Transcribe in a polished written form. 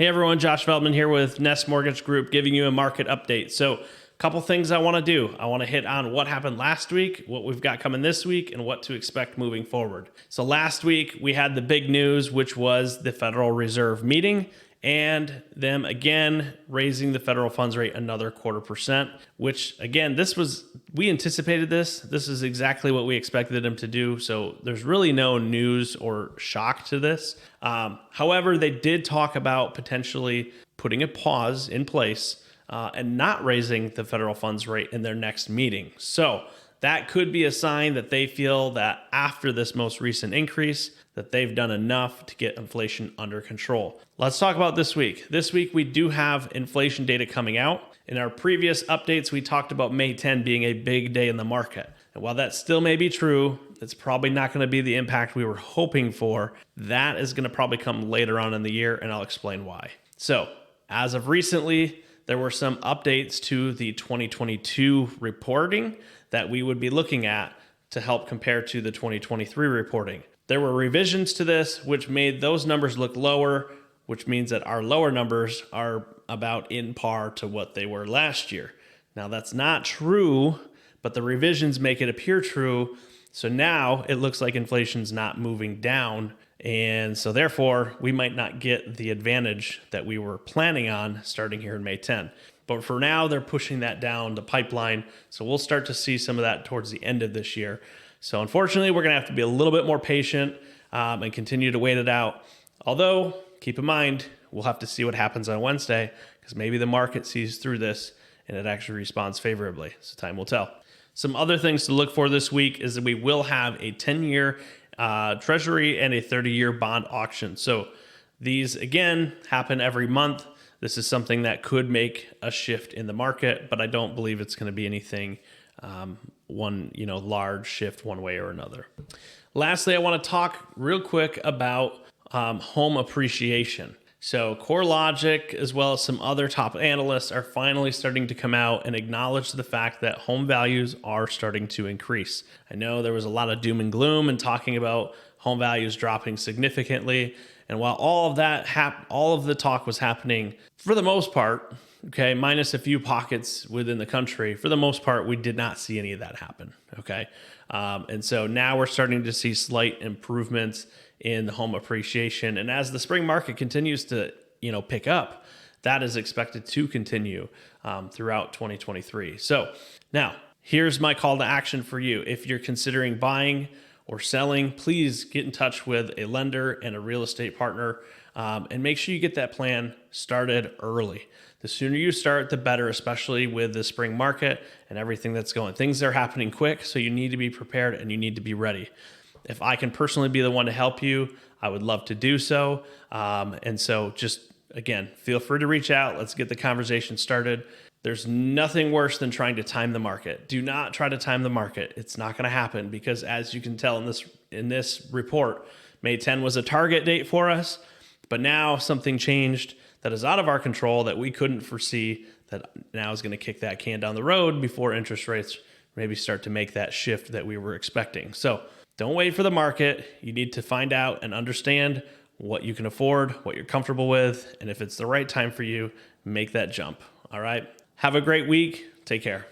Hey everyone, Josh Feldman here with Nest Mortgage Group giving you a market update. So a couple things I want to do. I want to hit on what happened last week, what we've got coming this week, and what to expect moving forward. So last week we had the big news, which was the Federal Reserve meeting and them again raising the federal funds rate another 0.25%, which again, we anticipated this. This is exactly what we expected them to do. So there's really no news or shock to this. However, they did talk about potentially putting a pause in place and not raising the federal funds rate in their next meeting. So that could be a sign that they feel that after this most recent increase, that they've done enough to get inflation under control. Let's talk about this week. This week, we do have inflation data coming out. In our previous updates, we talked about May 10 being a big day in the market. And while that still may be true, it's probably not going to be the impact we were hoping for. That is going to probably come later on in the year, and I'll explain why. So, as of recently, there were some updates to the 2022 reporting that we would be looking at to help compare to the 2023 reporting. There were revisions to this, which made those numbers look lower, which means that our lower numbers are about in par to what they were last year. Now, that's not true, but the revisions make it appear true. So now it looks like inflation's not moving down. And so therefore, we might not get the advantage that we were planning on starting here in May 10. But for now, they're pushing that down the pipeline. So we'll start to see some of that towards the end of this year. So unfortunately, we're going to have to be a little bit more patient and continue to wait it out. Although, keep in mind, we'll have to see what happens on Wednesday because maybe the market sees through this and it actually responds favorably. So time will tell. Some other things to look for this week is that we will have a 10-year Treasury and a 30-year bond auction. So these, again, happen every month. This is something that could make a shift in the market, but I don't believe it's going to be anything large shift one way or another. Lastly, I want to talk real quick about home appreciation. So CoreLogic, as well as some other top analysts, are finally starting to come out and acknowledge the fact that home values are starting to increase. I know there was a lot of doom and gloom and talking about home values dropping significantly. And while all of the talk was happening, for the most part, okay, minus a few pockets within the country, for the most part, we did not see any of that happen, okay? And so now we're starting to see slight improvements in the home appreciation. And as the spring market continues to, pick up, that is expected to continue throughout 2023. So now, here's my call to action for you. If you're considering buying or selling, please get in touch with a lender and a real estate partner and make sure you get that plan started early. The sooner you start, the better, especially with the spring market and everything that's going. Things are happening quick, so you need to be prepared and you need to be ready. If I can personally be the one to help you, I would love to do so. And so just, again, feel free to reach out. Let's get the conversation started. There's nothing worse than trying to time the market. Do not try to time the market. It's not going to happen because, as you can tell in this report, May 10 was a target date for us, but now something changed that is out of our control that we couldn't foresee that now is going to kick that can down the road before interest rates maybe start to make that shift that we were expecting. So don't wait for the market. You need to find out and understand what you can afford, what you're comfortable with, and if it's the right time for you, make that jump. All right. Have a great week. Take care.